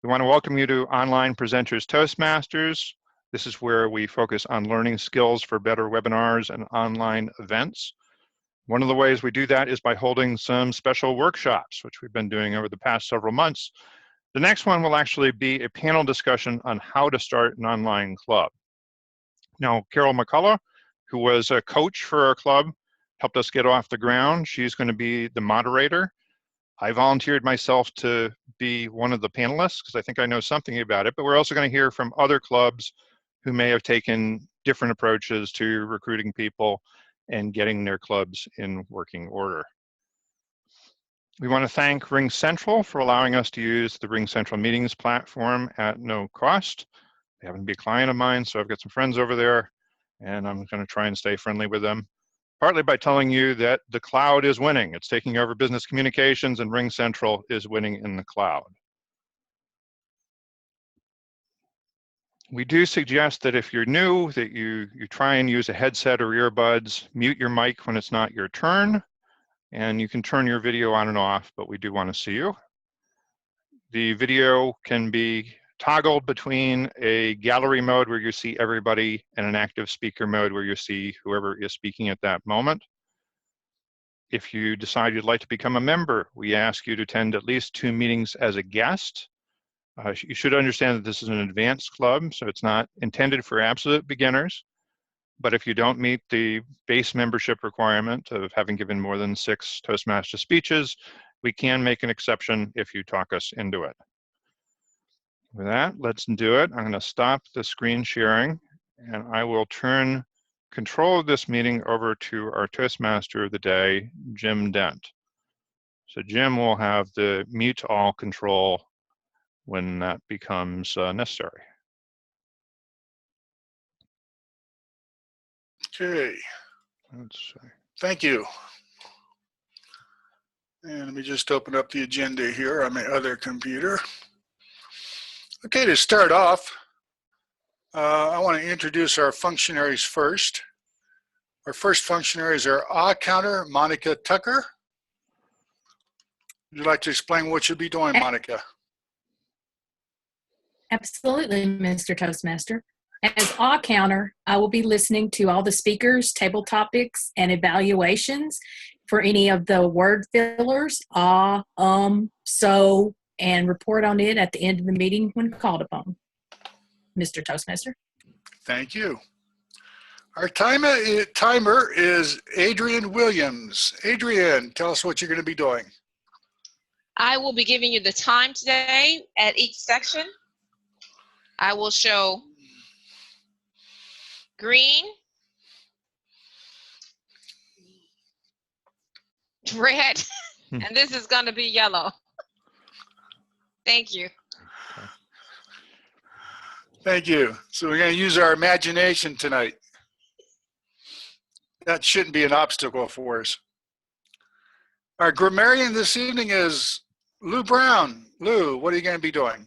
We want to welcome you to Online Presenters Toastmasters. This is where we focus on learning skills for better webinars and online events. One of the ways we do that is by holding some special workshops, which we've been doing over the past several months. The next one will actually be a panel discussion on how to start an online club. Now, Carol McCullough, who was a coach for our club, helped us get off the ground. She's going to be the moderator. I volunteered myself to be one of the panelists because I think I know something about it, but we're also going to hear from other clubs who may have taken different approaches to recruiting people and getting their clubs in working order. We want to thank Ring Central for allowing us to use the Ring Central Meetings platform at no cost. They happen to be a client of mine, so I've got some friends over there, and I'm going to try and stay friendly with them. Partly by telling you that the cloud is winning. It's taking over business communications, and Ring Central is winning in the cloud. We do suggest that if you're new, that you try and use a headset or earbuds, mute your mic when it's not your turn, and you can turn your video on and off, but we do want to see you. The video can be toggled between a gallery mode where you see everybody and an active speaker mode where you see whoever is speaking at that moment. If you decide you'd like to become a member, we ask you to attend at least 2 meetings as a guest. You should understand that this is an advanced club, so it's not intended for absolute beginners. But if you don't meet the base membership requirement of having given more than 6 Toastmaster speeches, we can make an exception if you talk us into it. With that, let's do it. I'm going to stop the screen sharing, and I will turn control of this meeting over to our Toastmaster of the day, Jim Dent. So Jim will have the mute all control when that becomes necessary. Okay. Let's see. Thank you. And let me just open up the agenda here on my other computer. Okay, to start off, I want to introduce our functionaries first. Our first functionaries are counter Monica Tucker. Would you like to explain what you'll be doing, Monica? Absolutely, Mr. Toastmaster. As counter, I will be listening to all the speakers, table topics, and evaluations for any of the word fillers, so, and report on it at the end of the meeting when called upon. Mr. Toastmaster. Thank you. Our timer is Adrienne Williams. Adrienne, tell us what you're going to be doing. I will be giving you the time today at each section. I will show green, red, and this is going to be yellow. Thank you. Thank you. So we're going to use our imagination tonight. That shouldn't be an obstacle for us. Our grammarian this evening is Lou Brown. Lou, what are you going to be doing?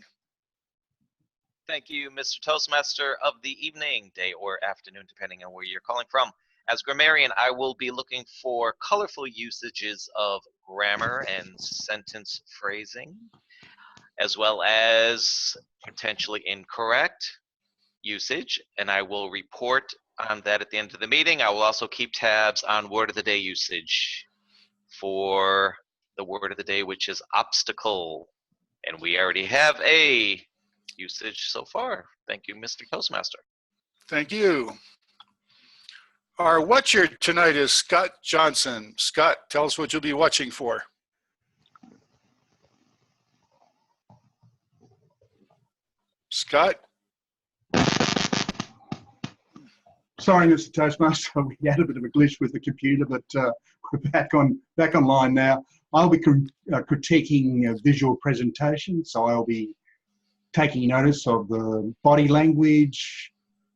Thank you, Mr. Toastmaster of the evening, day or afternoon, depending on where you're calling from. As grammarian, I will be looking for colorful usages of grammar and sentence phrasing, as well as potentially incorrect usage, and I will report on that at the end of the meeting. I will also keep tabs on word of the day usage for the word of the day, which is obstacle, and we already have a usage so far. Thank you, Mr. Toastmaster. Thank you. Our watcher tonight is Scott Johnson. Scott, tell us what you'll be watching for. Scott? Sorry, Mr. Toastmaster, we had a bit of a glitch with the computer, but we're back online now. I'll be critiquing visual presentation, so I'll be taking notice of the body language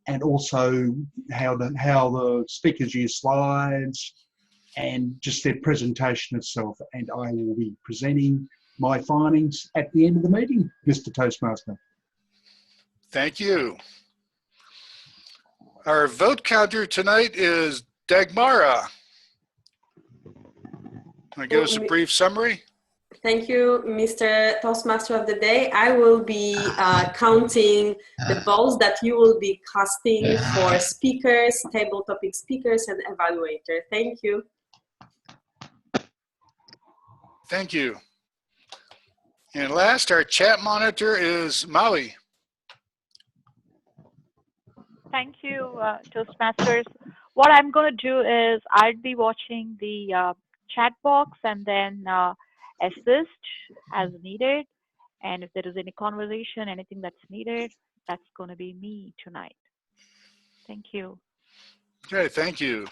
and also how the speakers use slides and just their presentation itself. And I will be presenting my findings at the end of the meeting, Mr. Toastmaster. Thank you. Our vote counter tonight is Dagmara. Can I give us a brief summary? Thank you, Mr. Toastmaster of the Day. I will be counting the balls that you will be casting for speakers, table topic speakers, and evaluator. Thank you. Thank you. And last, our chat monitor is Maui. Thank you, Toastmasters. What I'm going to do is I'll be watching the chat box and then assist as needed. And if there is any conversation, anything that's needed, that's going to be me tonight. Thank you. Okay, thank you.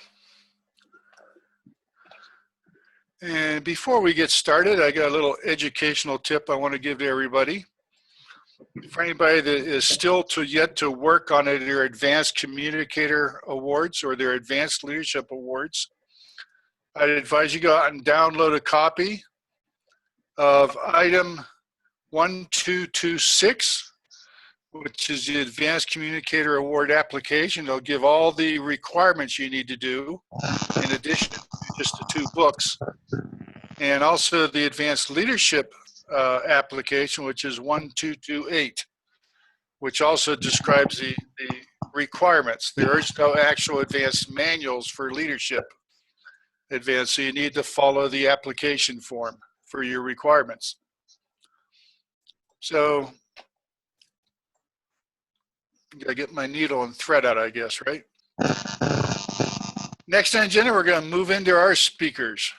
And before we get started, I got a little educational tip I want to give to everybody. For anybody that is still yet to work on their Advanced Communicator Awards or their Advanced Leadership Awards, I'd advise you go out and download a copy of item 1226, which is the Advanced Communicator Award application. They'll give all the requirements you need to do in addition to just the 2 books. And also the Advanced Leadership application, which is 1228, which also describes the requirements. There is no actual advanced manuals for leadership advanced, so you need to follow the application form for your requirements. So, gotta get my needle and thread out, I guess, right? Next on the agenda, we're gonna move into our speakers.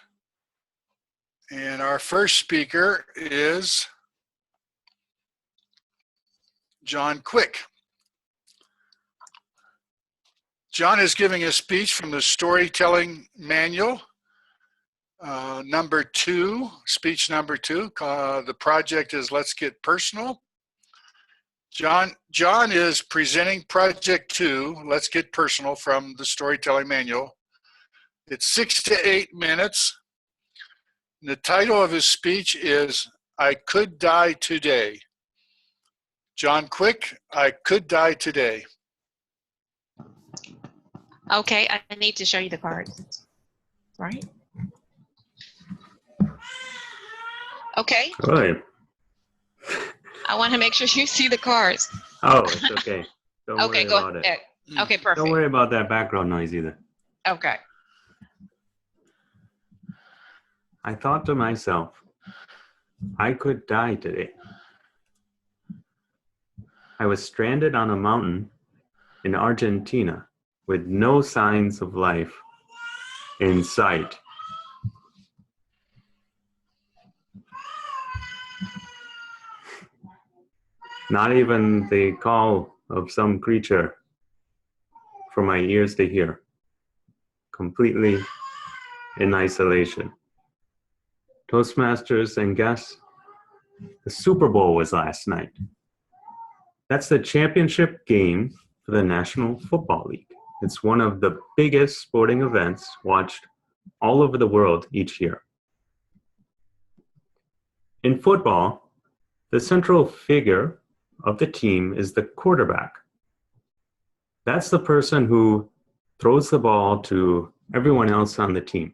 And our first speaker is John Quick. John is giving a speech from the Storytelling Manual, number 2, speech number 2. The project is Let's Get Personal. John is presenting project 2, Let's Get Personal, from the Storytelling Manual. It's 6 to 8 minutes. The title of his speech is I Could Die Today. John Quick, I Could Die Today. Okay, I need to show you the cards, right? Okay, Right. I want to make sure you see the cards. Oh, it's okay. Don't Okay, worry go about ahead. it. Okay, perfect. Don't worry about that background noise either. Okay. I thought to myself, I could die today. I was stranded on a mountain in Argentina with no signs of life in sight. Not even the call of some creature for my ears to hear. Completely in isolation. Toastmasters and guests, the Super Bowl was last night. That's the championship game for the National Football League. It's one of the biggest sporting events watched all over the world each year. In football, the central figure of the team is the quarterback. That's the person who throws the ball to everyone else on the team.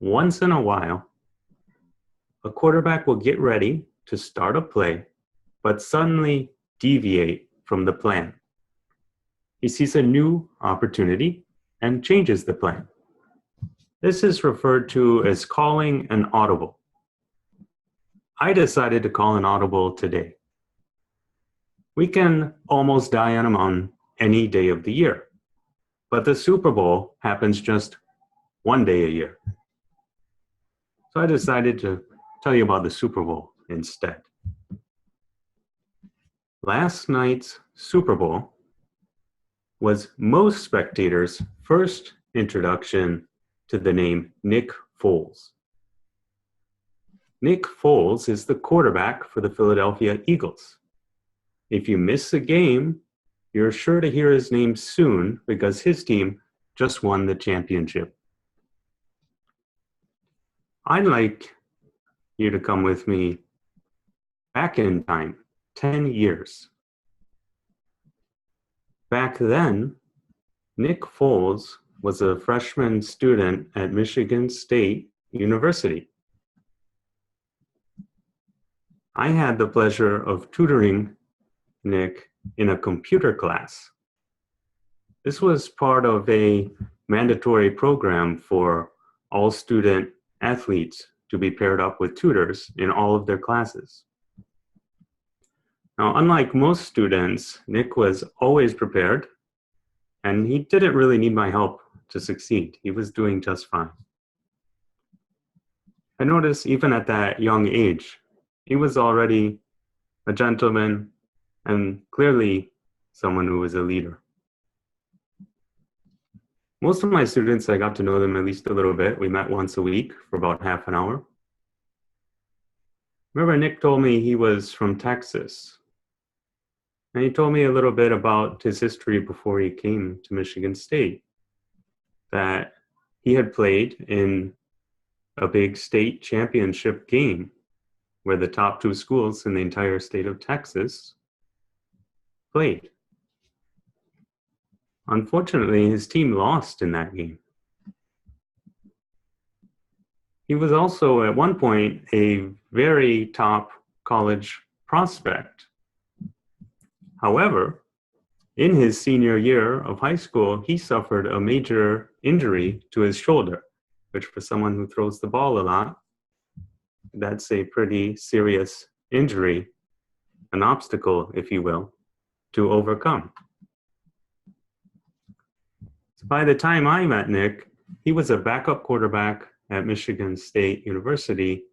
Once in a while, a quarterback will get ready to start a play, but suddenly deviate from the plan. He sees a new opportunity and changes the plan. This is referred to as calling an audible. I decided to call an audible today. We can almost die on a mountain any day of the year, but the Super Bowl happens just one day a year. So I decided to tell you about the Super Bowl instead. Last night's Super Bowl was most spectators' first introduction to the name Nick Foles. Nick Foles is the quarterback for the Philadelphia Eagles. If you miss a game, you're sure to hear his name soon because his team just won the championship. I'd like you to come with me back in time, 10 years. Back then, Nick Foles was a freshman student at Michigan State University. I had the pleasure of tutoring Nick in a computer class. This was part of a mandatory program for all student athletes to be paired up with tutors in all of their classes. Now, unlike most students, Nick was always prepared, and he didn't really need my help to succeed. He was doing just fine. I noticed even at that young age, he was already a gentleman and clearly someone who was a leader. Most of my students, I got to know them at least a little bit. We met once a week for about half an hour. Remember, Nick told me he was from Texas. And he told me a little bit about his history before he came to Michigan State. That he had played in a big state championship game where the top 2 schools in the entire state of Texas played. Unfortunately, his team lost in that game. He was also at one point a very top college prospect. However, in his senior year of high school, he suffered a major injury to his shoulder, which for someone who throws the ball a lot, that's a pretty serious injury, an obstacle, if you will, to overcome. So by the time I met Nick, he was a backup quarterback at Michigan State University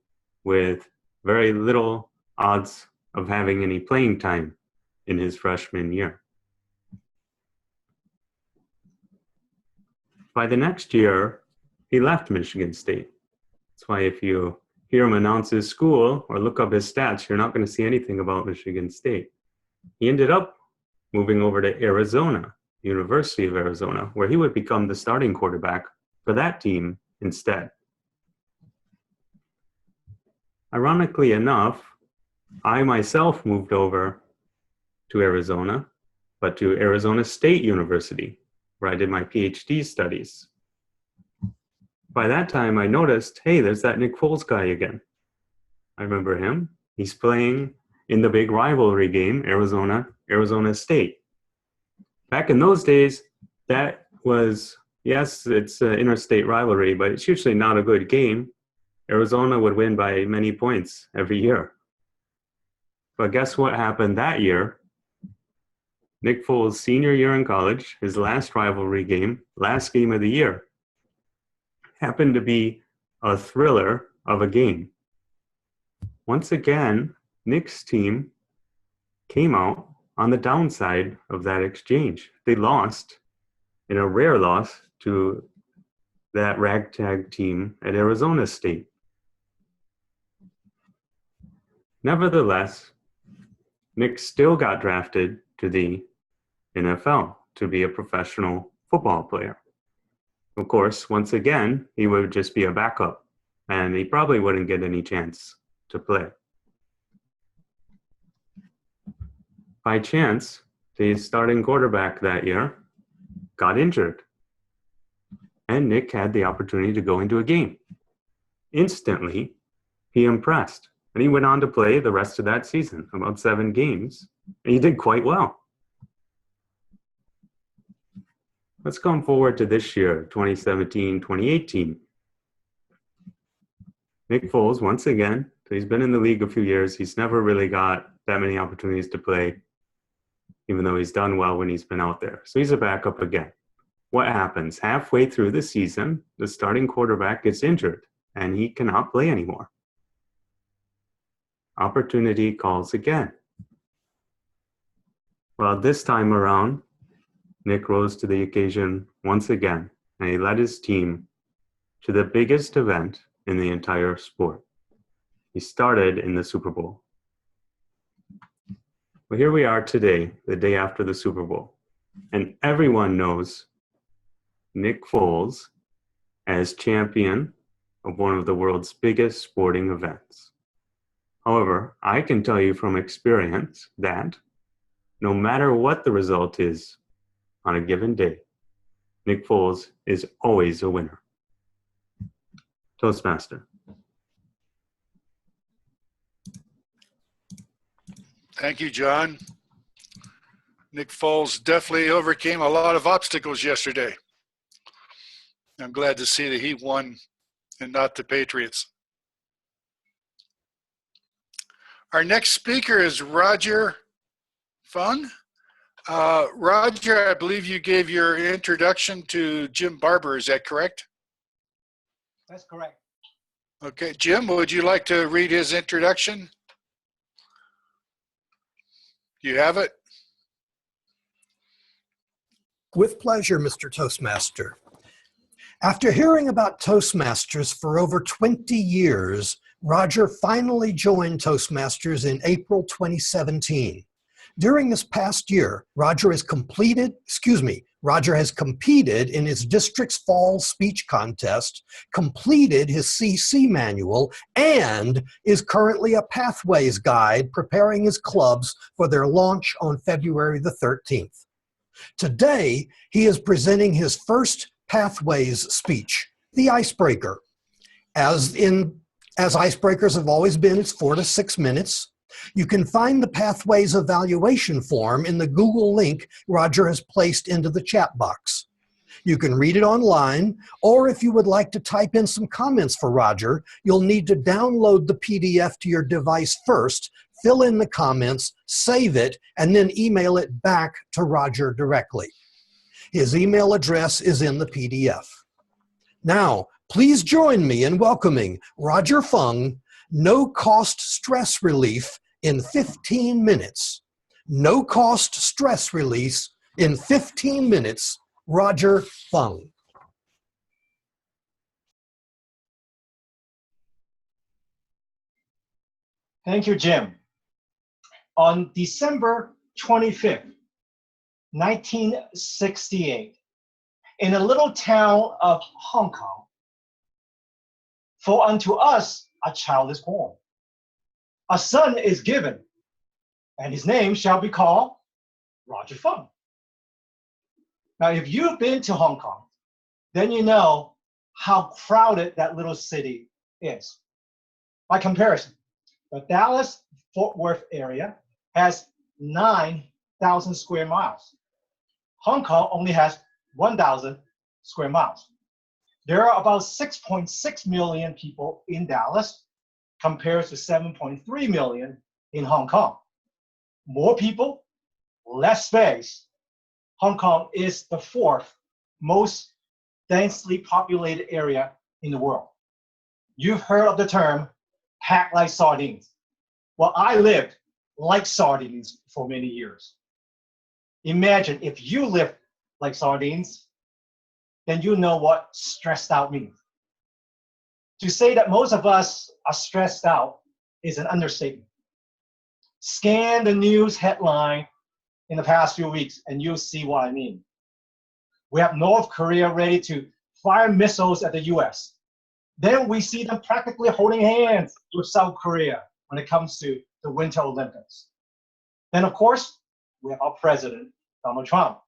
with very little odds of having any playing time in his freshman year. By the next year, he left Michigan State. That's why if you hear him announce his school or look up his stats, you're not going to see anything about Michigan State. He ended up moving over to Arizona, University of Arizona, where he would become the starting quarterback for that team instead. Ironically enough, I myself moved over to Arizona, but to Arizona State University, where I did my PhD studies. By that time, I noticed, hey, there's that Nick Foles guy again. I remember him. He's playing in the big rivalry game, Arizona State. Back in those days, that was, yes, it's an interstate rivalry, but it's usually not a good game. Arizona would win by many points every year. But guess what happened that year? Nick Foles' senior year in college, his last rivalry game, last game of the year, happened to be a thriller of a game. Once again, Nick's team came out on the downside of that exchange. They lost in a rare loss to that ragtag team at Arizona State. Nevertheless, Nick still got drafted to the NFL to be a professional football player. Of course, once again, he would just be a backup, and he probably wouldn't get any chance to play. By chance, the starting quarterback that year got injured, and Nick had the opportunity to go into a game. Instantly, he impressed, and he went on to play the rest of that season, about 7 games, and he did quite well. Let's come forward to this year, 2017-2018. Nick Foles, once again, he's been in the league a few years. He's never really got that many opportunities to play, even though he's done well when he's been out there. So he's a backup again. What happens? Halfway through the season, the starting quarterback gets injured, and he cannot play anymore. Opportunity calls again. Well, this time around, Nick rose to the occasion once again, and he led his team to the biggest event in the entire sport. He started in the Super Bowl. Well, here we are today, the day after the Super Bowl, and everyone knows Nick Foles as champion of one of the world's biggest sporting events. However, I can tell you from experience that no matter what the result is on a given day, Nick Foles is always a winner. Toastmaster. Thank you, John. Nick Foles definitely overcame a lot of obstacles yesterday. I'm glad to see that he won and not the Patriots. Our next speaker is Roger Fung. Roger, I believe you gave your introduction to Jim Barber. Is that correct? That's correct. Okay, Jim, would you like to read his introduction? You have it? With pleasure, Mr. Toastmaster. After hearing about Toastmasters for over 20 years, Roger finally joined Toastmasters in April 2017. During this past year, Roger has competed in his district's fall speech contest, completed his CC manual, and is currently a Pathways guide preparing his clubs for their launch on February the 13th. Today, he is presenting his first Pathways speech, the Icebreaker. As icebreakers have always been, it's 4 to 6 minutes. You can find the Pathways evaluation form in the Google link Roger has placed into the chat box. You can read it online, or if you would like to type in some comments for Roger, you'll need to download the PDF to your device first, fill in the comments, save it, and then email it back to Roger directly. His email address is in the PDF. Now, please join me in welcoming Roger Fung, No-Cost Stress Relief in 15 minutes. No-Cost Stress Release in 15 minutes, Roger Fung. Thank you, Jim. On December 25th, 1968, in a little town of Hong Kong, for unto us a child is born, a son is given, and his name shall be called Roger Fung. Now, if you've been to Hong Kong, then you know how crowded that little city is. By comparison, the Dallas-Fort Worth area has 9,000 square miles. Hong Kong only has 1,000 square miles. There are about 6.6 million people in Dallas compared to 7.3 million in Hong Kong. More people, less space. Hong Kong is the 4th most densely populated area in the world. You've heard of the term packed like sardines. Well, I lived like sardines for many years. Imagine if you lived like sardines, then you know what stressed out means. To say that most of us are stressed out is an understatement. Scan the news headline in the past few weeks and you'll see what I mean. We have North Korea ready to fire missiles at the US. Then we see them practically holding hands with South Korea when it comes to the Winter Olympics. Then, of course, we have our president, Donald Trump.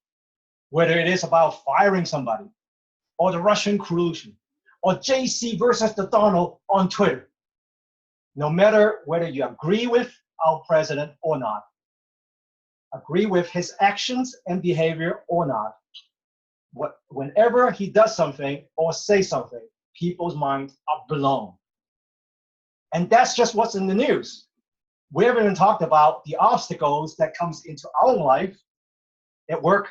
Whether it is about firing somebody, or the Russian collusion, or JC versus the Donald on Twitter. No matter whether you agree with our president or not, agree with his actions and behavior or not, whenever he does something or says something, people's minds are blown. And that's just what's in the news. We haven't even talked about the obstacles that comes into our life at work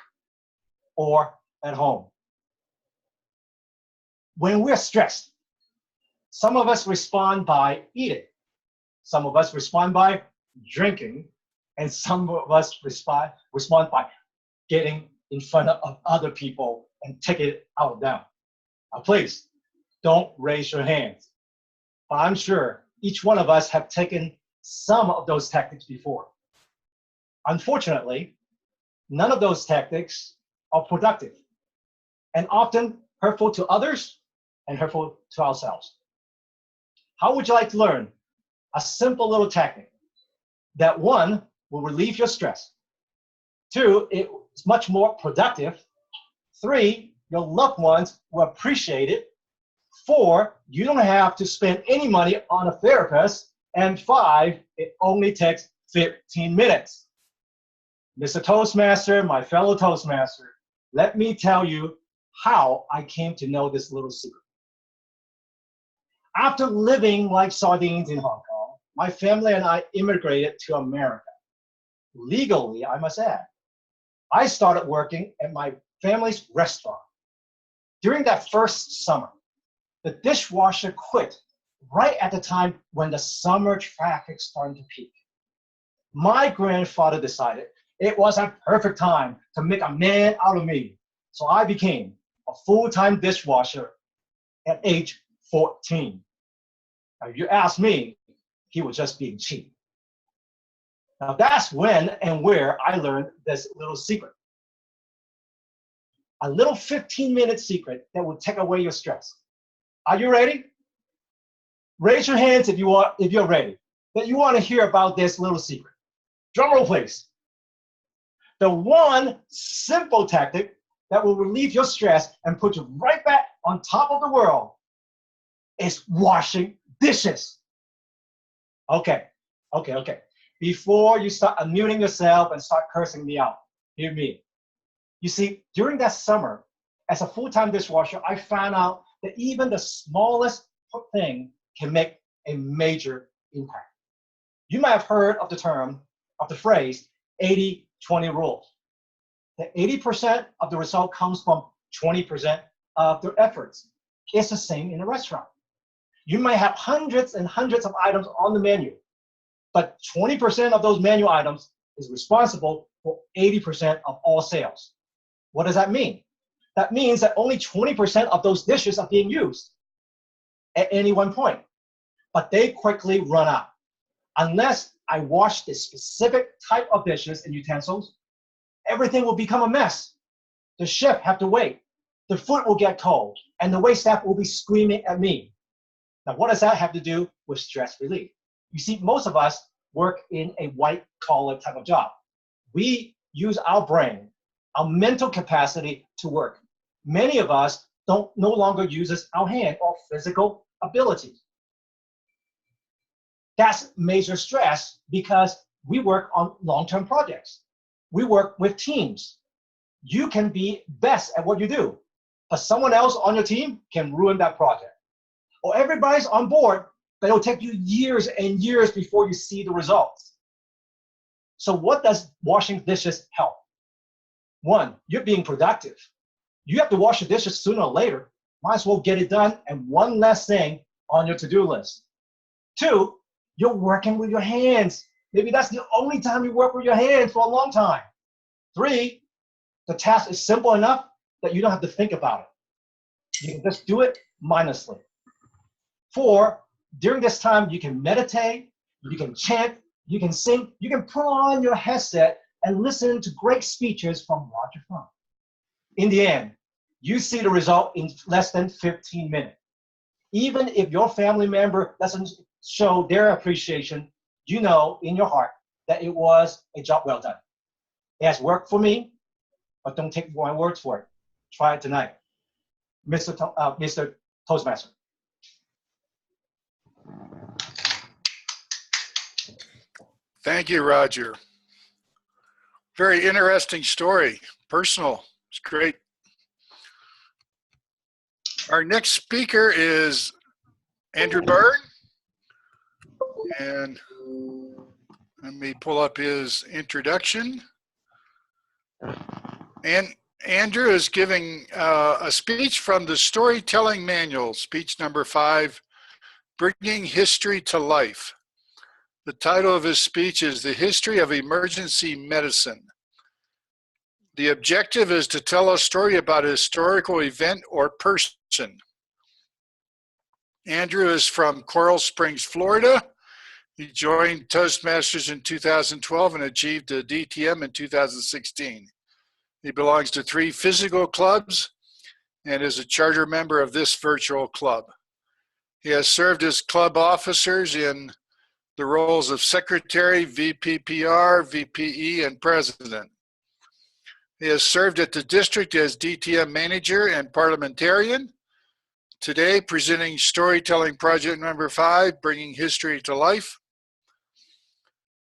or at home. When we're stressed, some of us respond by eating, some of us respond by drinking, and some of us respond by getting in front of other people and take it out of them. Now, please, don't raise your hands. But I'm sure each one of us have taken some of those tactics before. Unfortunately, none of those tactics are productive and often hurtful to others and hurtful to ourselves. How would you like to learn a simple little tactic that, one, will relieve your stress, two, it's much more productive, three, your loved ones will appreciate it, four, you don't have to spend any money on a therapist, and five, it only takes 15 minutes. Mr. Toastmaster, my fellow Toastmaster, let me tell you how I came to know this little secret. After living like sardines in Hong Kong, my family and I immigrated to America. Legally, I must add. I started working at my family's restaurant. During that first summer, the dishwasher quit right at the time when the summer traffic started to peak. My grandfather decided it was a perfect time to make a man out of me, so I became a full-time dishwasher at age 14. Now, if you ask me, he was just being cheap. Now, that's when and where I learned this little secret. A little 15-minute secret that will take away your stress. Are you ready? Raise your hands if you're ready, that you want to hear about this little secret. Drum roll, please. The one simple tactic that will relieve your stress and put you right back on top of the world is washing dishes. Okay. Before you start unmuting yourself and start cursing me out, hear me. You see, during that summer, as a full-time dishwasher, I found out that even the smallest thing can make a major impact. You might have heard of the phrase 80-20 rule. That 80% of the result comes from 20% of their efforts. It's the same in a restaurant. You might have hundreds and hundreds of items on the menu, but 20% of those menu items is responsible for 80% of all sales. What does that mean? That means that only 20% of those dishes are being used at any one point, but they quickly run out. Unless I wash this specific type of dishes and utensils, everything will become a mess. The chef have to wait. The food will get cold, and the wait staff will be screaming at me. Now, what does that have to do with stress relief? You see, most of us work in a white-collar type of job. We use our brain, our mental capacity to work. Many of us no longer uses our hand or physical abilities. That's major stress because we work on long-term projects. We work with teams. You can be best at what you do, but someone else on your team can ruin that project. Or everybody's on board, but it'll take you years and years before you see the results. So what does washing dishes help? One, you're being productive. You have to wash the dishes sooner or later. Might as well get it done and one less thing on your to-do list. Two, you're working with your hands. Maybe that's the only time you work with your hands for a long time. Three, the task is simple enough that you don't have to think about it. You can just do it mindlessly. Four, during this time, you can meditate, you can chant, you can sing, you can put on your headset and listen to great speeches from Roger Funk. In the end, you see the result in less than 15 minutes. Even if your family member doesn't show their appreciation, you know in your heart that it was a job well done. It has worked for me, but don't take my words for it. Try it tonight. Mr. Toastmaster. Thank you, Roger. Very interesting story. Personal. It's great. Our next speaker is Andrew Byrne. And let me pull up his introduction. And Andrew is giving a speech from the Storytelling Manual, speech number 5, Bringing History to Life. The title of his speech is The History of Emergency Medicine. The objective is to tell a story about a historical event or person. Andrew is from Coral Springs, Florida. He joined Toastmasters in 2012 and achieved a DTM in 2016. He belongs to 3 physical clubs and is a charter member of this virtual club. He has served as club officers in the roles of secretary, VPPR, VPE, and president. He has served at the district as DTM manager and parliamentarian. Today, presenting storytelling project number 5, Bringing History to Life.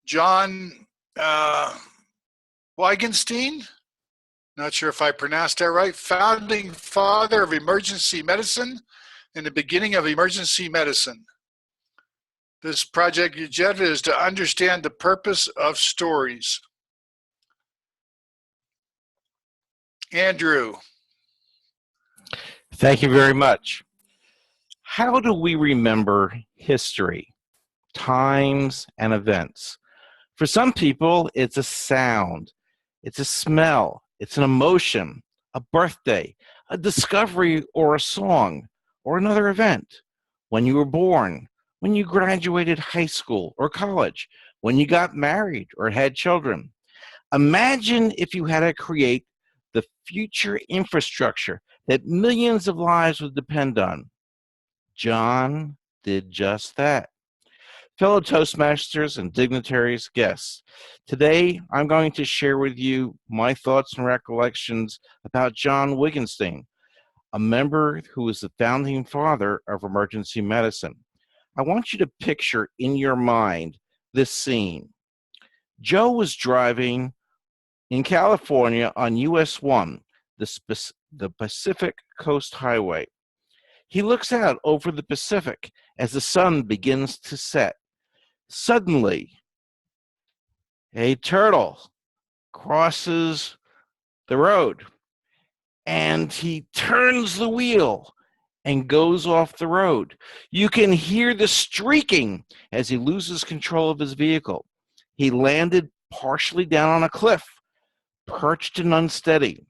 John Wigenstein, not sure if I pronounced that right, founding father of emergency medicine and the beginning of emergency medicine. This project agenda is to understand the purpose of stories. Andrew. Thank you very much. How do we remember history, times, and events? For some people, it's a sound, it's a smell, it's an emotion, a birthday, a discovery, or a song, or another event. When you were born, when you graduated high school or college, when you got married or had children. Imagine if you had to create the future infrastructure that millions of lives would depend on. John did just that. Fellow Toastmasters and dignitaries, guests, today I'm going to share with you my thoughts and recollections about John Wigenstein, a member who was the founding father of emergency medicine. I want you to picture in your mind this scene. Joe was driving in California on US 1, the Pacific Coast Highway. He looks out over the Pacific as the sun begins to set. Suddenly, a turtle crosses the road, and he turns the wheel and goes off the road. You can hear the streaking as he loses control of his vehicle. He landed partially down on a cliff, perched and unsteady.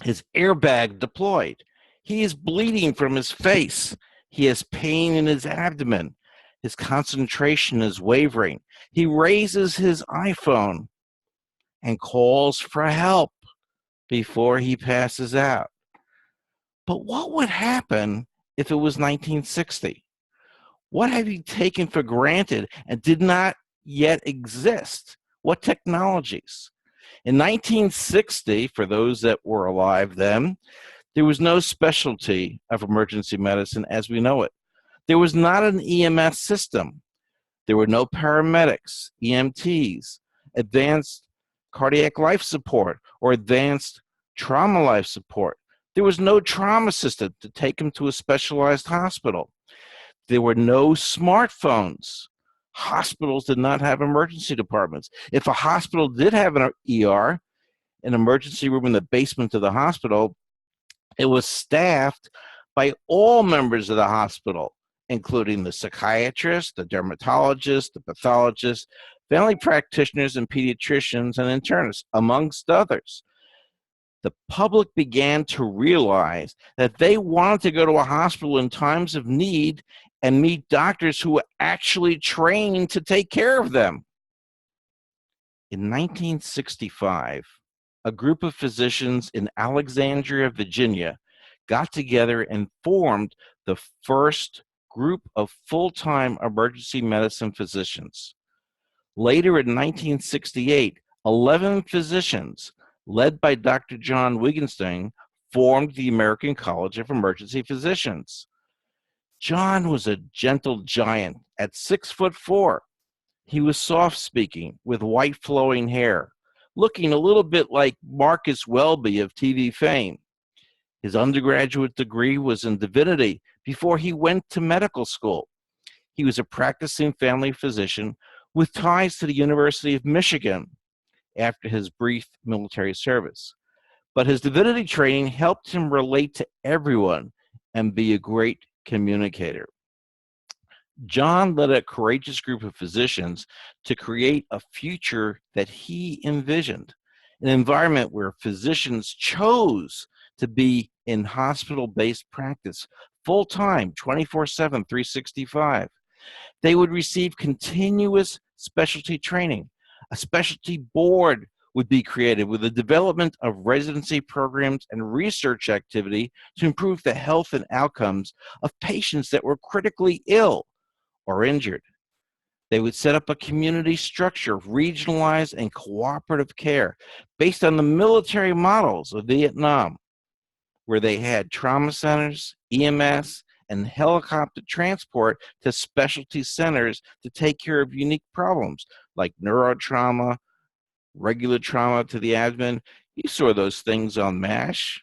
His airbag deployed. He is bleeding from his face. He has pain in his abdomen. His concentration is wavering. He raises his iPhone and calls for help before he passes out. But what would happen if it was 1960? What have you taken for granted and did not yet exist? What technologies? In 1960, for those that were alive then, there was no specialty of emergency medicine as we know it. There was not an EMS system. There were no paramedics, EMTs, advanced cardiac life support, or advanced trauma life support. There was no trauma system to take him to a specialized hospital. There were no smartphones. Hospitals did not have emergency departments. If a hospital did have an ER, an emergency room in the basement of the hospital, it was staffed by all members of the hospital, including the psychiatrist, the dermatologist, the pathologist, family practitioners, and pediatricians and internists, amongst others. The public began to realize that they wanted to go to a hospital in times of need and meet doctors who were actually trained to take care of them. In 1965, a group of physicians in Alexandria, Virginia, got together and formed the first group of full-time emergency medicine physicians. Later in 1968, 11 physicians, led by Dr. John Wigenstein, formed the American College of Emergency Physicians. John was a gentle giant at 6'4". He was soft-speaking with white flowing hair, looking a little bit like Marcus Welby of TV fame. His undergraduate degree was in divinity before he went to medical school. He was a practicing family physician with ties to the University of Michigan after his brief military service. But his divinity training helped him relate to everyone and be a great communicator. John led a courageous group of physicians to create a future that he envisioned, an environment where physicians chose to be in hospital-based practice full-time, 24/7, 365. They would receive continuous specialty training. A specialty board would be created with the development of residency programs and research activity to improve the health and outcomes of patients that were critically ill or injured. They would set up a community structure of regionalized and cooperative care based on the military models of Vietnam, where they had trauma centers, EMS, and helicopter transport to specialty centers to take care of unique problems like neurotrauma, regular trauma to the abdomen. You saw those things on MASH.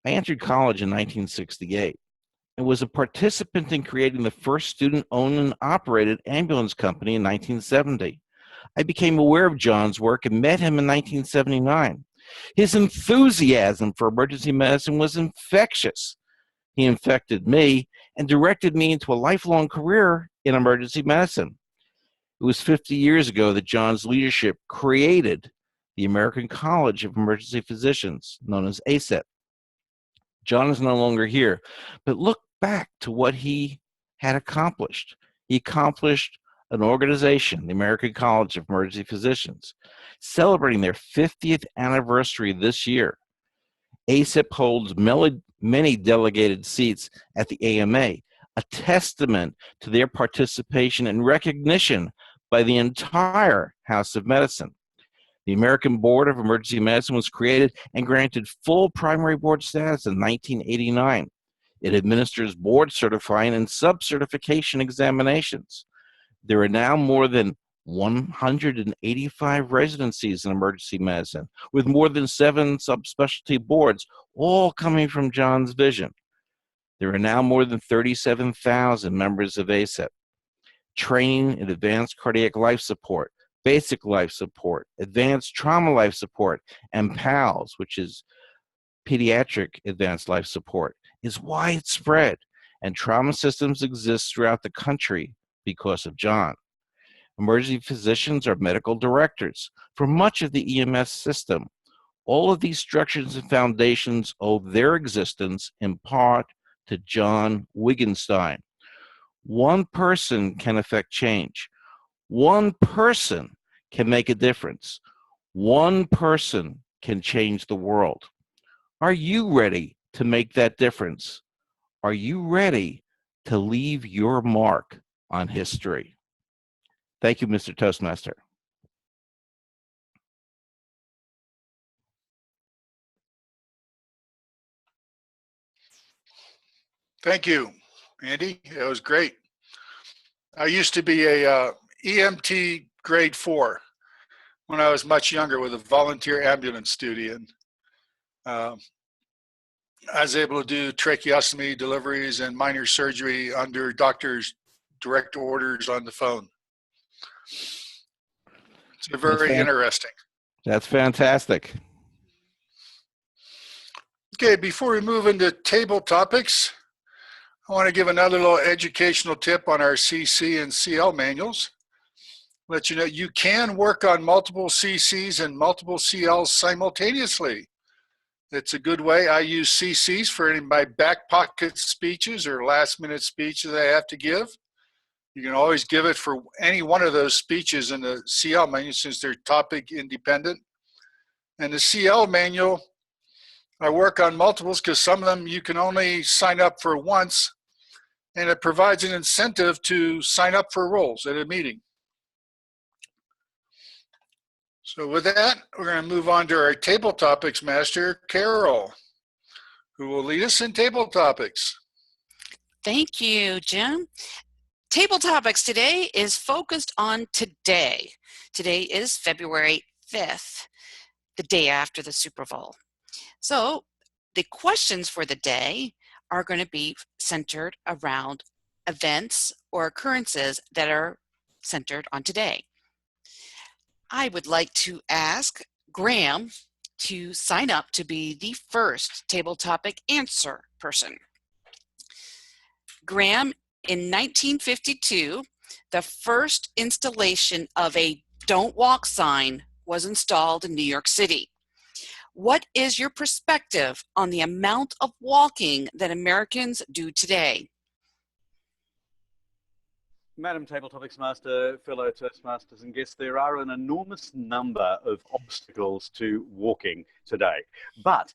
I entered college in 1968 and was a participant in creating the first student-owned and operated ambulance company in 1970. I became aware of John's work and met him in 1979. His enthusiasm for emergency medicine was infectious. He infected me and directed me into a lifelong career in emergency medicine. It was 50 years ago that John's leadership created the American College of Emergency Physicians, known as ACEP. John is no longer here, but look back to what he had accomplished. He accomplished an organization, the American College of Emergency Physicians, celebrating their 50th anniversary this year. ACEP holds many delegated seats at the AMA, a testament to their participation and recognition by the entire House of Medicine. The American Board of Emergency Medicine was created and granted full primary board status in 1989. It administers board certifying and sub-certification examinations. There are now more than 185 residencies in emergency medicine, with more than 7 subspecialty boards, all coming from John's vision. There are now more than 37,000 members of ACEP. Training in advanced cardiac life support, basic life support, advanced trauma life support, and PALS, which is pediatric advanced life support, is widespread, and trauma systems exist throughout the country because of John. Emergency physicians are medical directors for much of the EMS system. All of these structures and foundations owe their existence in part to John Wittgenstein. One person can affect change. One person can make a difference. One person can change the world. Are you ready to make that difference? Are you ready to leave your mark on history? Thank you, Mr. Toastmaster. Thank you, Andy. That was great. I used to be a EMT grade 4 when I was much younger with a volunteer ambulance duty, and I was able to do tracheostomy deliveries and minor surgery under doctors' direct orders on the phone. It's very interesting. That's fantastic. Okay, before we move into table topics, I want to give another little educational tip on our CC and CL manuals. Let you know you can work on multiple CCs and multiple CLs simultaneously. It's a good way. I use CCs for any of my back pocket speeches or last minute speeches I have to give. You can always give it for any one of those speeches in the CL manual since they're topic independent. And the CL manual, I work on multiples because some of them you can only sign up for once, and it provides an incentive to sign up for roles at a meeting. So with that, we're going to move on to our table topics master, Carol, who will lead us in table topics. Thank you, Jim. Table topics today is focused on today. Today is February 5th, the day after the Super Bowl. So the questions for the day are going to be centered around events or occurrences that are centered on today. I would like to ask Graham to sign up to be the first table topic answer person. Graham, in 1952, the first installation of a "Don't Walk" sign was installed in New York City. What is your perspective on the amount of walking that Americans do today? Madam Table Topics Master, fellow Toastmasters and guests, there are an enormous number of obstacles to walking today. But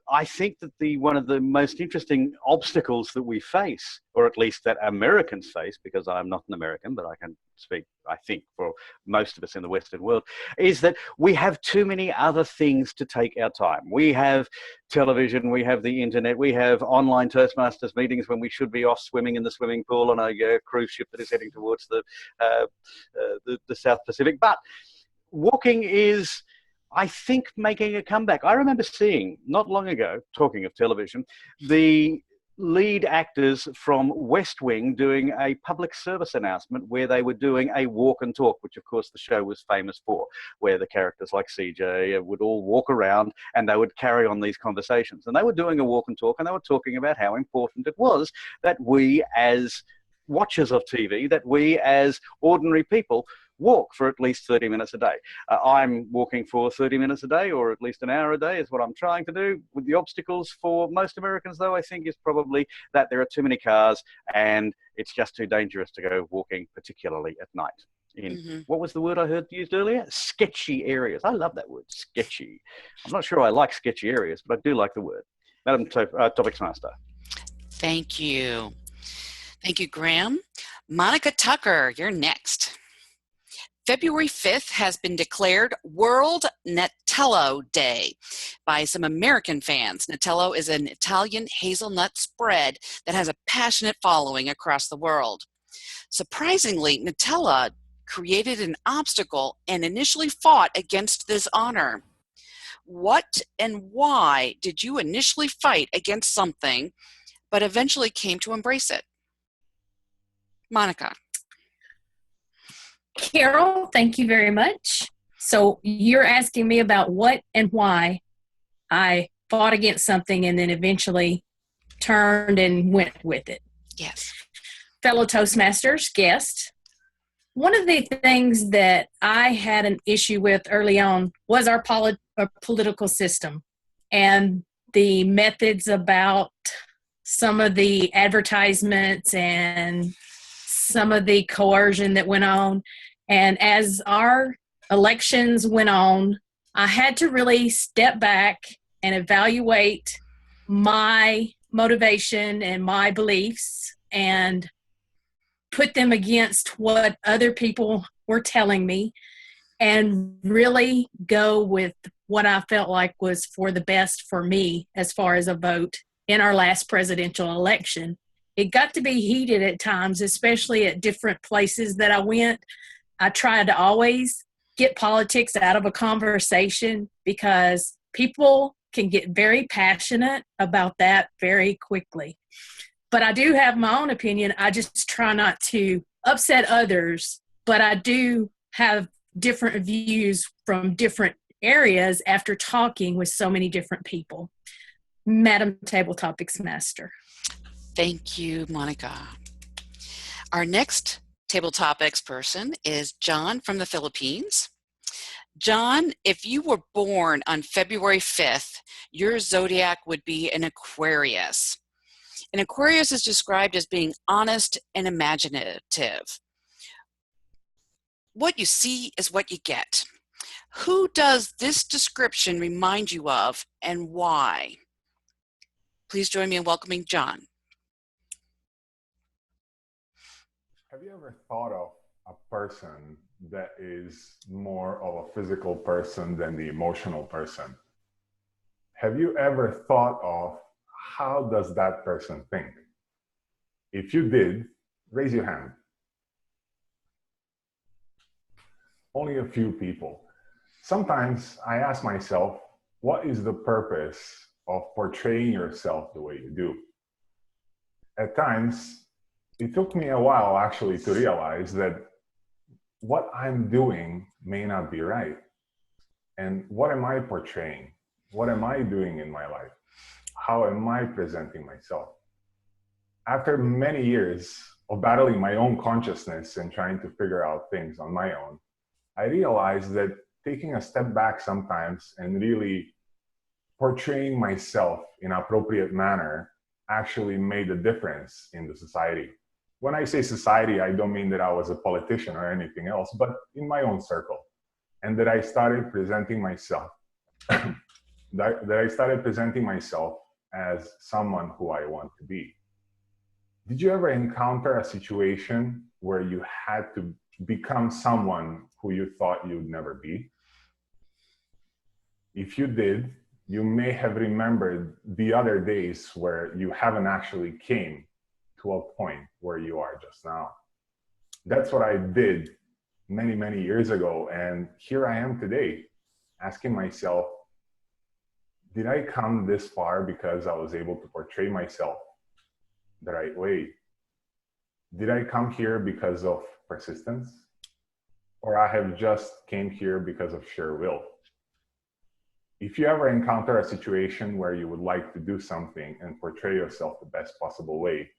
I think that one of the most interesting obstacles that we face, or at least that Americans face, because I'm not an American, but I can speak, I think, for most of us in the Western world, is that we have too many other things to take our time. We have television, we have the internet, we have online Toastmasters meetings when we should be off swimming in the swimming pool on a cruise ship that is heading towards the South Pacific. But walking is, I think, making a comeback. I remember seeing, not long ago, talking of television, the lead actors from West Wing doing a public service announcement where they were doing a walk and talk, which of course the show was famous for, where the characters like CJ would all walk around and they would carry on these conversations. And they were doing a walk and talk, and they were talking about how important it was that we as watchers of TV, that we as ordinary people walk for at least 30 minutes a day. I'm walking for 30 minutes a day, or at least an hour a day is what I'm trying to do. With the obstacles for most Americans, though, I think is probably that there are too many cars and it's just too dangerous to go walking, particularly at night. In what was the word I heard used earlier? Sketchy areas. I love that word, sketchy. I'm not sure I like sketchy areas, but I do like the word. Madam Topics Master. Thank you. Thank you, Graham. Monica Tucker, you're next. February 5th has been declared World Nutella Day by some American fans. Nutella is an Italian hazelnut spread that has a passionate following across the world. Surprisingly, Nutella created an obstacle and initially fought against this honor. What and why did you initially fight against something, but eventually came to embrace it? Monica. Carol, thank you very much. So you're asking me about what and why I fought against something and then eventually turned and went with it. Yes. Fellow Toastmasters, guest, one of the things that I had an issue with early on was our political system and the methods about some of the advertisements and some of the coercion that went on. And as our elections went on, I had to really step back and evaluate my motivation and my beliefs and put them against what other people were telling me and really go with what I felt like was for the best for me as far as a vote in our last presidential election. It got to be heated at times, especially at different places that I went. I tried to always get politics out of a conversation because people can get very passionate about that very quickly. But I do have my own opinion. I just try not to upset others, but I do have different views from different areas after talking with so many different people. Madam Table Topics Master. Thank you, Monica. Our next Table Topics person is John from the Philippines. John, if you were born on February 5th, your zodiac would be an Aquarius. An Aquarius is described as being honest and imaginative. What you see is what you get. Who does this description remind you of and why? Please join me in welcoming John. Have you ever thought of a person that is more of a physical person than the emotional person? Have you ever thought of how does that person think? If you did, raise your hand. Only a few people. Sometimes I ask myself, what is the purpose of portraying yourself the way you do? At times, it took me a while actually to realize that what I'm doing may not be right. And what am I portraying? What am I doing in my life? How am I presenting myself? After many years of battling my own consciousness and trying to figure out things on my own, I realized that taking a step back sometimes and really portraying myself in an appropriate manner actually made a difference in the society. When I say society, I don't mean that I was a politician or anything else, but in my own circle. And that I started presenting myself that I started presenting myself as someone who I want to be. Did you ever encounter a situation where you had to become someone who you thought you'd never be? If you did, you may have remembered the other days where you haven't actually came to a point where you are just now. That's what I did many, many years ago. And here I am today, asking myself, did I come this far because I was able to portray myself the right way? Did I come here because of persistence? Or I have just came here because of sheer will? If you ever encounter a situation where you would like to do something and portray yourself the best possible way,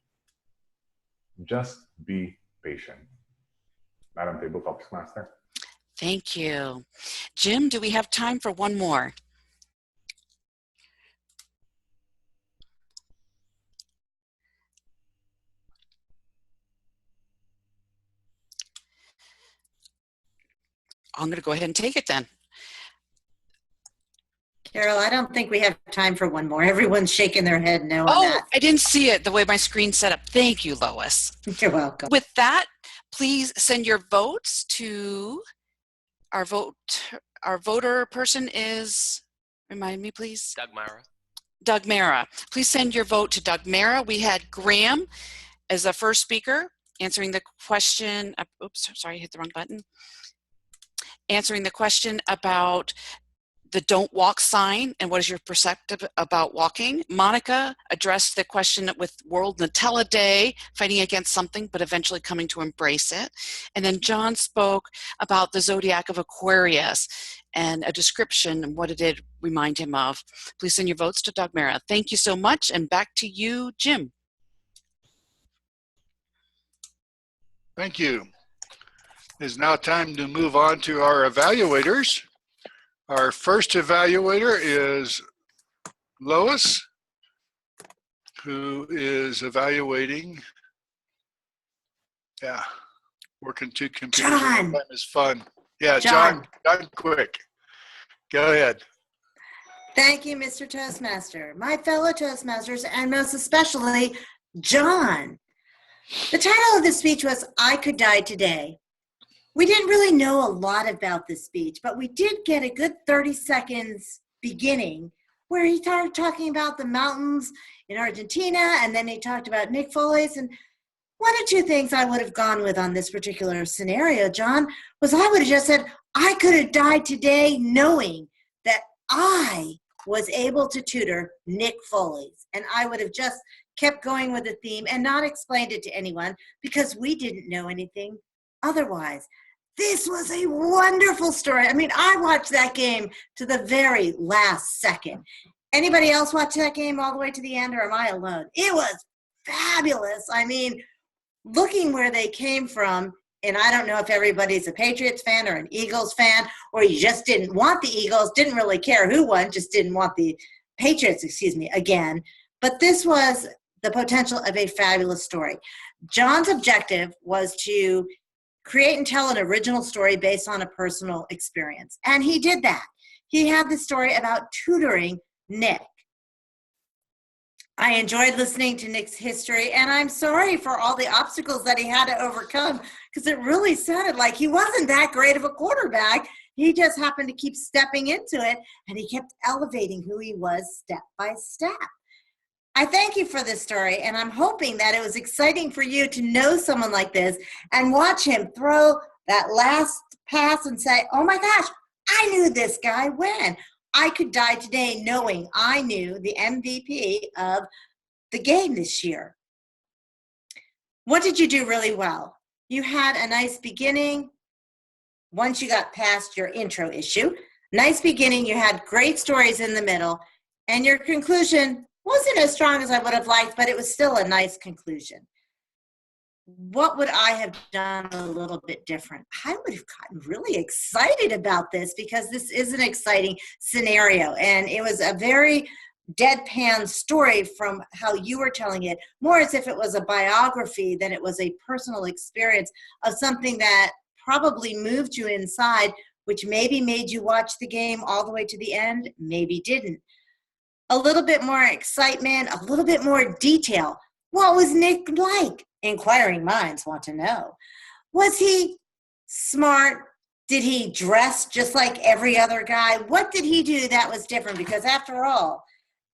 just be patient. Madam Table Topics Master. Thank you. Jim, do we have time for one more? I'm going to go ahead and take it then. Carol, I don't think we have time for one more. Everyone's shaking their head no on Oh, that. I didn't see it the way my screen's set up. Thank you, Lois. You're welcome. With that, please send your votes to our voter person is, remind me please. Doug Mara. Doug Mara. Please send your vote to Doug Mara. We had Graham as the first speaker answering the question. Oops, sorry, I hit the wrong button. Answering the question about the don't walk sign and what is your perspective about walking. Monica addressed the question with World Nutella Day, fighting against something but eventually coming to embrace it. And then John spoke about the zodiac of Aquarius and a description and what it did remind him of. Please send your votes to Doug Mara. Thank you so much, and back to you, Jim. Thank you. It's now time to move on to our evaluators. Our first evaluator is Lois, who is evaluating. Yeah, working two computers at one time is fun. Yeah, John, quick. Go ahead. Thank you, Mr. Toastmaster, my fellow Toastmasters, and most especially John. The title of the speech was I Could Die Today. We didn't really know a lot about this speech, but we did get a good 30 seconds beginning where he started talking about the mountains in Argentina, and then he talked about Nick Foley's. And one or two things I would have gone with on this particular scenario, John, was I would have just said, I could have died today knowing that I was able to tutor Nick Foley's. And I would have just kept going with the theme and not explained it to anyone because we didn't know anything otherwise. This was a wonderful story. I mean, I watched that game to the very last second. Anybody else watch that game all the way to the end, or am I alone? It was fabulous. I mean, looking where they came from, and I don't know if everybody's a Patriots fan or an Eagles fan, or you just didn't want the Eagles, didn't really care who won, just didn't want the Patriots, again. But this was the potential of a fabulous story. John's objective was to create and tell an original story based on a personal experience. And he did that. He had the story about tutoring Nick. I enjoyed listening to Nick's history, and I'm sorry for all the obstacles that he had to overcome, because it really sounded like he wasn't that great of a quarterback. He just happened to keep stepping into it, and he kept elevating who he was step by step. I thank you for this story, and I'm hoping that it was exciting for you to know someone like this and watch him throw that last pass and say, oh my gosh, I knew this guy when. I could die today knowing I knew the MVP of the game this year. What did you do really well? You had a nice beginning once you got past your intro issue. Nice beginning, you had great stories in the middle, and your conclusion wasn't as strong as I would have liked, but it was still a nice conclusion. What would I have done a little bit different? I would have gotten really excited about this because this is an exciting scenario, and it was a very deadpan story from how you were telling it, more as if it was a biography than it was a personal experience of something that probably moved you inside which maybe made you watch the game all the way to the end, maybe didn't. A little bit more excitement, a little bit more detail. What was Nick like? Inquiring minds want to know. Was he smart? Did he dress just like every other guy? What did he do that was different? Because after all,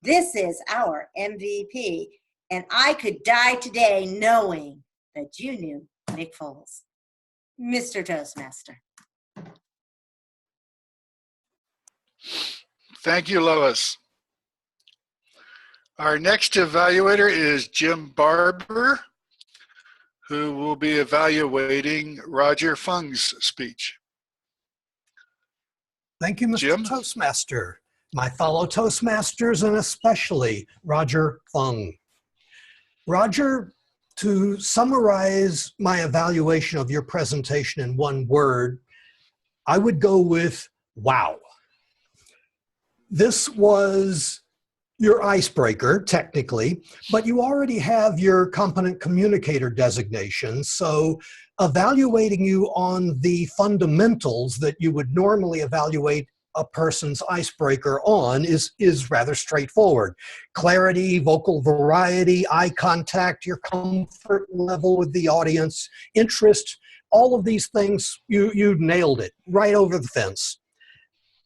this is our MVP, and I could die today knowing that you knew Nick Foles. Mr. Toastmaster. Thank you, Lois. Our next evaluator is Jim Barber, who will be evaluating Roger Fung's speech. Thank you, Mr. Jim? Toastmaster, my fellow Toastmasters, and especially Roger Fung. Roger, to summarize my evaluation of your presentation in one word, I would go with wow. This was your icebreaker, technically, but you already have your competent communicator designation, so evaluating you on the fundamentals that you would normally evaluate a person's icebreaker on is rather straightforward. Clarity, vocal variety, eye contact, your comfort level with the audience, interest, all of these things, you nailed it right over the fence.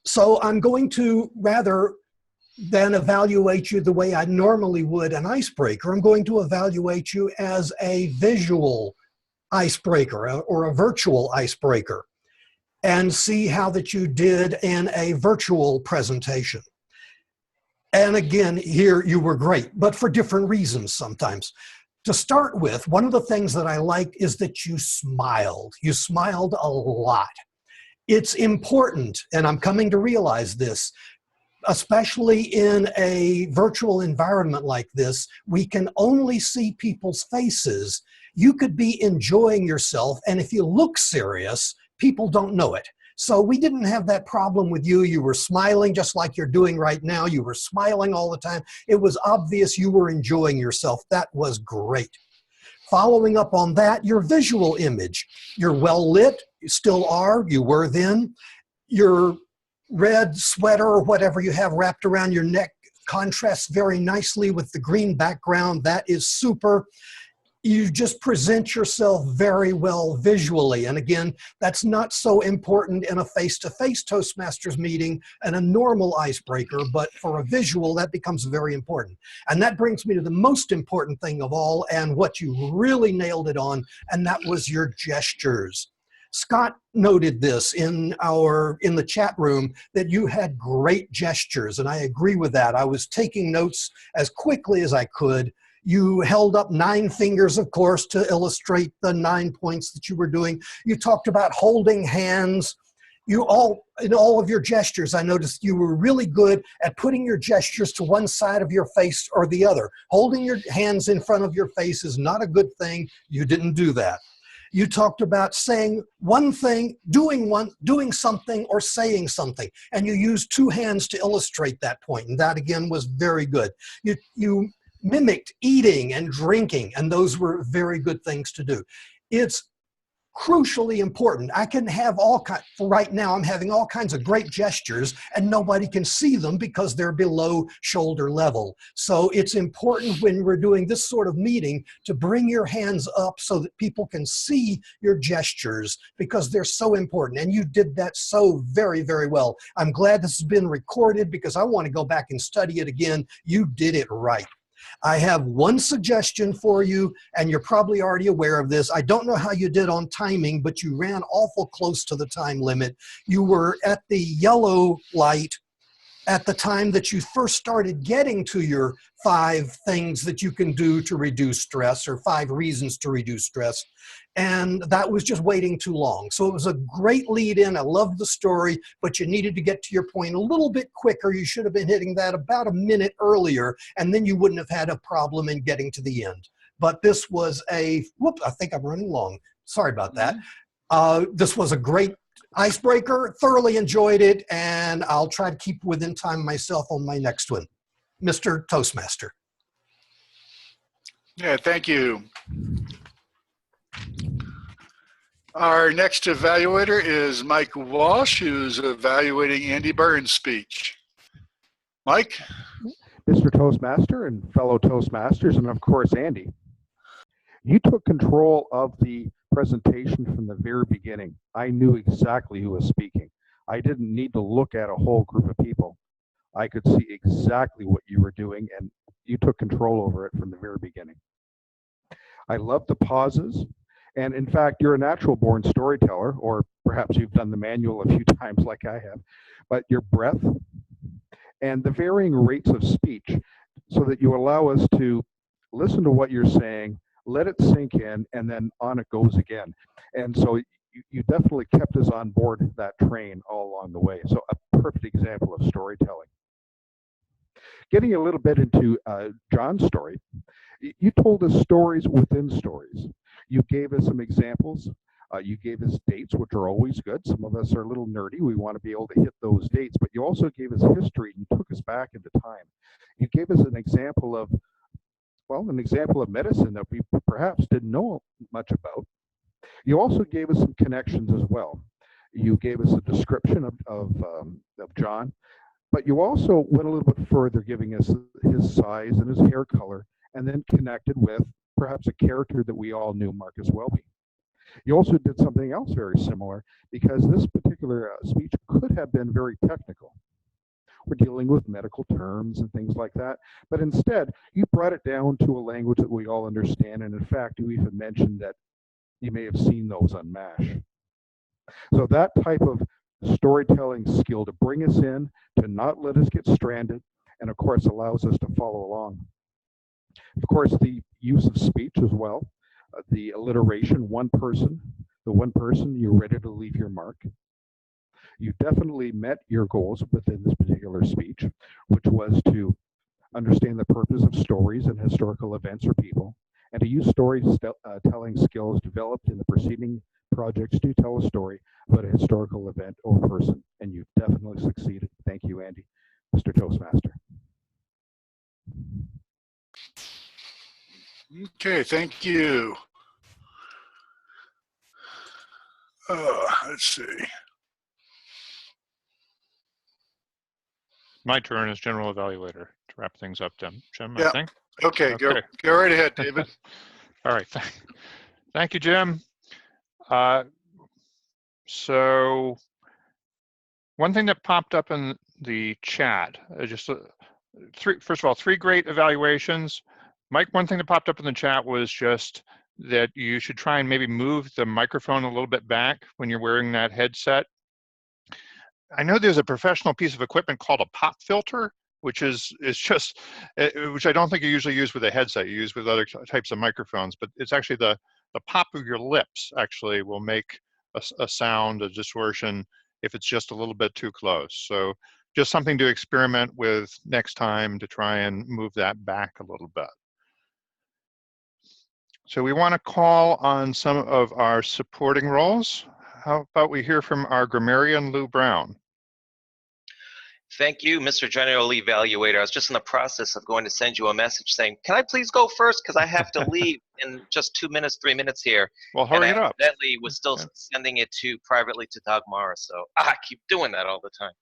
So I'm going to, rather than evaluate you the way I normally would an icebreaker, I'm going to evaluate you as a visual icebreaker or a virtual icebreaker and see how that you did in a virtual presentation. And again, here you were great, but for different reasons sometimes. To start with, one of the things that I like is that you smiled. You smiled a lot. It's important, and I'm coming to realize this, especially in a virtual environment like this, we can only see people's faces. You could be enjoying yourself, and if you look serious, people don't know it. So we didn't have that problem with you. You were smiling just like you're doing right now. You were smiling all the time. It was obvious you were enjoying yourself. That was great. Following up on that, your visual image. You're well lit, you still are, you were then. Your red sweater or whatever you have wrapped around your neck contrasts very nicely with the green background. That is super. You just present yourself very well visually. And again, that's not so important in a face-to-face Toastmasters meeting and a normal icebreaker, but for a visual, that becomes very important. And that brings me to the most important thing of all, and what you really nailed it on, and that was your gestures. Scott noted this in the chat room, that you had great gestures, and I agree with that. I was taking notes as quickly as I could. You held up 9 fingers, of course, to illustrate the 9 points that you were doing. You talked about holding hands. In all of your gestures, I noticed you were really good at putting your gestures to one side of your face or the other. Holding your hands in front of your face is not a good thing. You didn't do that. You talked about saying one thing, doing something, or saying something. And you used 2 hands to illustrate that point. And that, again, was very good. You mimicked eating and drinking, and those were very good things to do. It's crucially important. I can have right now I'm having all kinds of great gestures and nobody can see them because they're below shoulder level. So it's important when we're doing this sort of meeting to bring your hands up so that people can see your gestures, because they're so important. And you did that so very, very well. I'm glad this has been recorded because I want to go back and study it again. You did it right. I have one suggestion for you, and you're probably already aware of this. I don't know how you did on timing, but you ran awful close to the time limit. You were at the yellow light at the time that you first started getting to your 5 things that you can do to reduce stress, or 5 reasons to reduce stress. And that was just waiting too long. So it was a great lead in. I loved the story, but you needed to get to your point a little bit quicker. You should have been hitting that about a minute earlier, and then you wouldn't have had a problem in getting to the end. But this was I think I'm running long. Sorry about that. This was a great icebreaker, thoroughly enjoyed it, and I'll try to keep within time myself on my next one. Mr. Toastmaster. Yeah, thank you. Our next evaluator is Mike Walsh, who's evaluating Andy Burns' speech. Mike? Mr. Toastmaster and fellow Toastmasters, and of course, Andy. You took control of the presentation from the very beginning. I knew exactly who was speaking. I didn't need to look at a whole group of people. I could see exactly what you were doing, and you took control over it from the very beginning. I love the pauses, and in fact, you're a natural born storyteller, or perhaps you've done the manual a few times like I have, but your breath and the varying rates of speech so that you allow us to listen to what you're saying, let it sink in, and then on it goes again. And so you definitely kept us on board that train all along the way. So a perfect example of storytelling. Getting a little bit into John's story, you told us stories within stories. You gave us some examples. You gave us dates, which are always good. Some of us are a little nerdy. We want to be able to hit those dates, but you also gave us history and you took us back into time. You gave us an example of, well, an example of medicine that we perhaps didn't know much about. You also gave us some connections as well. You gave us a description of John, but you also went a little bit further, giving us his size and his hair color, and then connected with perhaps a character that we all knew, Marcus Welby. You also did something else very similar, because this particular speech could have been very technical. We're dealing with medical terms and things like that, but instead you brought it down to a language that we all understand, and in fact you even mentioned that you may have seen those on MASH. So that type of storytelling skill to bring us in, to not let us get stranded, and of course allows us to follow along. Of course, the use of speech as well, the alliteration, one person, the one person, you're ready to leave your mark. You definitely met your goals within this particular speech, which was to understand the purpose of stories and historical events or people, and to use storytelling skills developed in the preceding projects to tell a story about a historical event or person, and you've definitely succeeded. Thank you, Andy, Mr. Toastmaster. Okay, thank you. Let's see. My turn as general evaluator to wrap things up, Jim, Yeah. I think. Okay, go right ahead, David. All right, thank you, Jim. So one thing that popped up in the chat, first of all, 3 great evaluations. Mike, one thing that popped up in the chat was just that you should try and maybe move the microphone a little bit back when you're wearing that headset. I know there's a professional piece of equipment called a pop filter, which is just, which I don't think you usually use with a headset. You use with other types of microphones, but it's actually the pop of your lips actually will make a sound, a distortion, if it's just a little bit too close. So just something to experiment with next time to try and move that back a little bit. So we want to call on some of our supporting roles. How about we hear from our grammarian, Lou Brown? Thank you, Mr. General Evaluator. I was just in the process of going to send you a message saying, can I please go first? Because I have to leave in just 2 minutes, 3 minutes here. Well, hurry it up. And I evidently was still sending it privately to Dagmara, so I keep doing that all the time.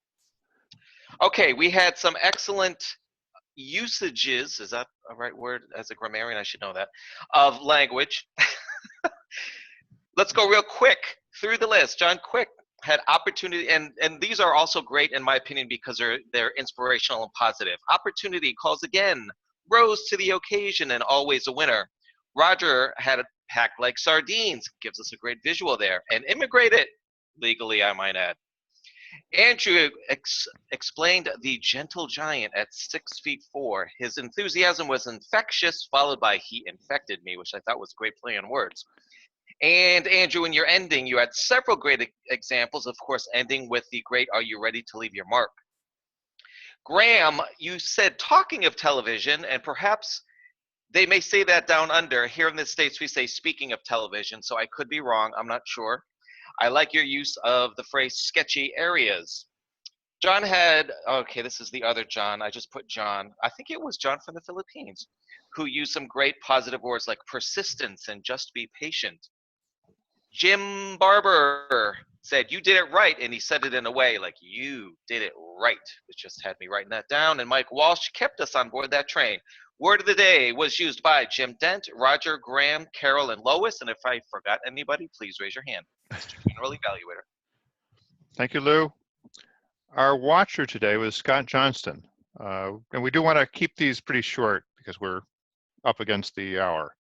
Okay, we had some excellent usages, is that a right word? As a grammarian, I should know that, of language. Let's go real quick through the list. John Quick had opportunity, and these are also great in my opinion because they're inspirational and positive. Opportunity, calls again, rose to the occasion, and always a winner. Roger had a packed like sardines, gives us a great visual there, and immigrated, legally I might add. Andrew explained the gentle giant at 6'4". His enthusiasm was infectious, followed by he infected me, which I thought was a great play on words. And Andrew, in your ending, you had several great examples, of course, ending with the great, are you ready to leave your mark? Graham, you said, talking of television, and perhaps they may say that down under. Here in the States, we say speaking of television, so I could be wrong, I'm not sure. I like your use of the phrase sketchy areas. John had, okay, this is the other John, I just put John. I think it was John from the Philippines, who used some great positive words like persistence and just be patient. Jim Barber said, "You did it right," and he said it in a way like, "You did it right," which just had me writing that down. And Mike Walsh kept us on board that train. Word of the day was used by Jim Dent, Roger, Graham, Carol, and Lois. And if I forgot anybody, please raise your hand. Mr. General Evaluator. Thank you, Lou. Our watcher today was Scott Johnston. And we do want to keep these pretty short because we're up against the hour.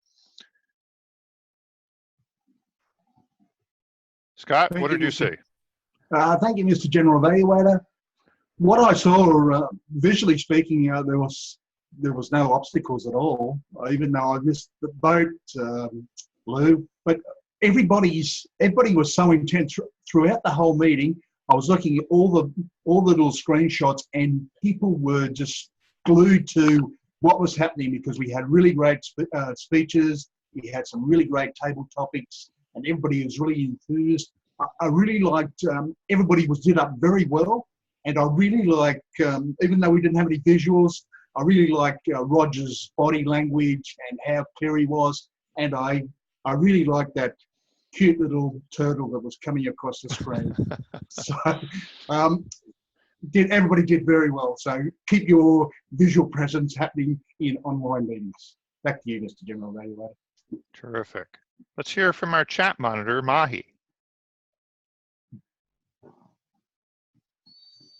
Scott, what did you see? Thank you, Mr. General Evaluator. What I saw, visually speaking, there was no obstacles at all, even though I missed the boat, Lou. But everybody was so intense throughout the whole meeting. I was looking at all the little screenshots, and people were just glued to what was happening because we had really great speeches. We had some really great table topics, and everybody was really enthused. I really liked everybody did up very well, and I really liked, even though we didn't have any visuals, I really liked Roger's body language and how clear he was, and I really liked that cute little turtle that was coming across the screen. So everybody did very well. So keep your visual presence happening in online meetings. Back to you, Mr. General Evaluator. Terrific. Let's hear from our chat monitor, Mahi.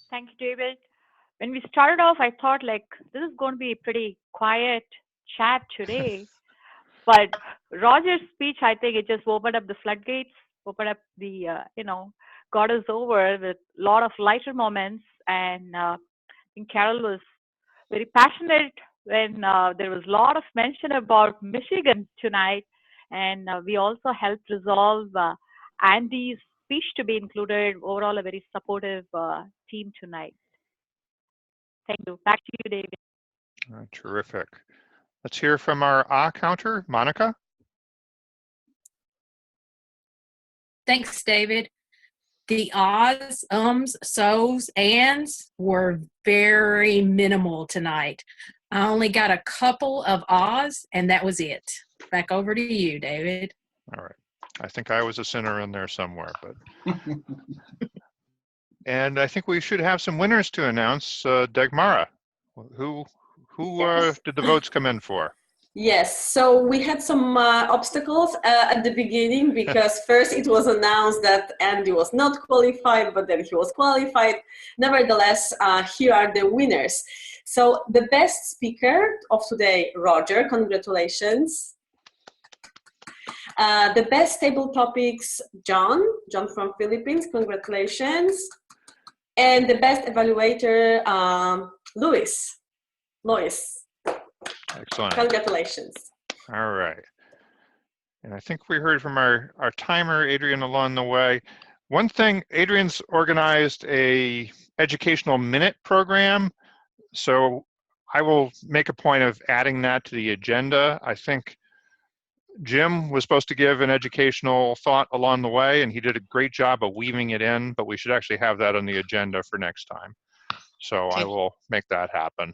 Thank you, David. When we started off, I thought like this is going to be a pretty quiet chat today. But Roger's speech, I think it just opened up the floodgates, opened up the, got us over with a lot of lighter moments. And I think Carol was very passionate when there was a lot of mention about Michigan tonight. And we also helped resolve Andy's speech to be included. Overall, a very supportive team tonight. Thank you. Back to you, David. Terrific. Let's hear from our counter, Monica. Thanks, David. The ahs, ums, so's, ands were very minimal tonight. I only got a couple of ahs, and that was it. Back over to you, David. All right. I think I was a sinner in there somewhere, but. And I think we should have some winners to announce. Dagmara, who Yes. did the votes come in for? Yes, so we had some obstacles at the beginning because first it was announced that Andy was not qualified, but then he was qualified. Nevertheless, here are the winners. So the best speaker of today, Roger, congratulations. The best table topics, John from Philippines, congratulations. And the best evaluator, Lois. Excellent. Congratulations. All right. And I think we heard from our timer, Adrian, along the way. One thing, Adrian's organized a educational minute program. So I will make a point of adding that to the agenda. I think Jim was supposed to give an educational thought along the way, and he did a great job of weaving it in, but we should actually have that on the agenda for next time. So I will make that happen.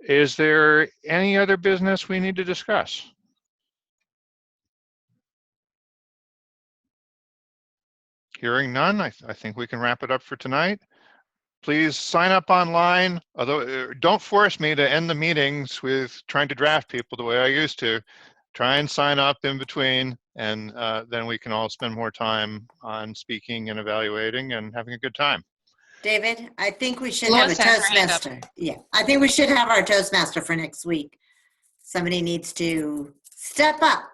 Is there any other business we need to discuss? Hearing none, I think we can wrap it up for tonight. Please sign up online, although don't force me to end the meetings with trying to draft people the way I used to. Try and sign up in between, and then we can all spend more time on speaking and evaluating and having a good time. David, I think we should have a Toastmaster. Yeah, I think we should have our Toastmaster for next week. Somebody needs to step up.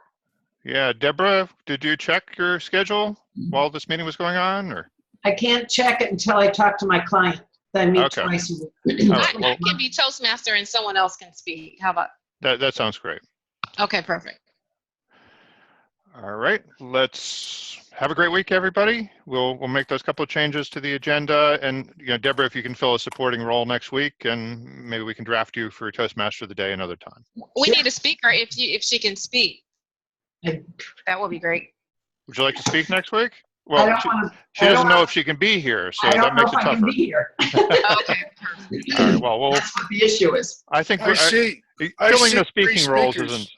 Yeah, Deborah, did you check your schedule while this meeting was going on, or? I can't check it until I talk to my client. I meet twice a week. Right, well, I can be Toastmaster and someone else can speak. How about? that sounds great. Okay, perfect. All right, let's have a great week, everybody. We'll make those couple of changes to the agenda, and Deborah, if you can fill a supporting role next week, and maybe we can draft you for Toastmaster of the Day another time. We need a speaker if she can speak. That would be great. Would you like to speak next week? Well, she doesn't know if she can be here, so that makes it tougher. I can be here. Okay, perfect. All right, well, that's what the issue is. I think I see filling the speaking three roles speakers. isn't.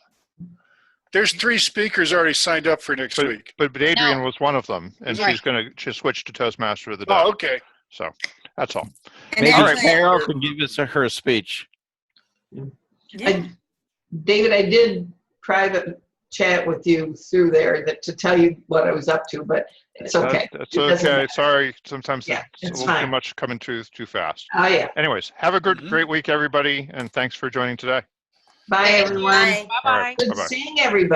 There's 3 speakers already signed up for next week. But Adrian was one of them, and Right. she's switched to Toastmaster of the Day. Oh, okay. So that's all. Maybe actually- Carol can give us her speech. David, I did private chat with you through there to tell you what I was up to, but it's okay. That's It doesn't okay. matter. Sorry, sometimes Yeah, it's a it's little too fine. much coming too fast. Oh, yeah. Anyways, have a great week, everybody, and thanks for joining today. Bye, everyone. All right, Good bye-bye. seeing everybody.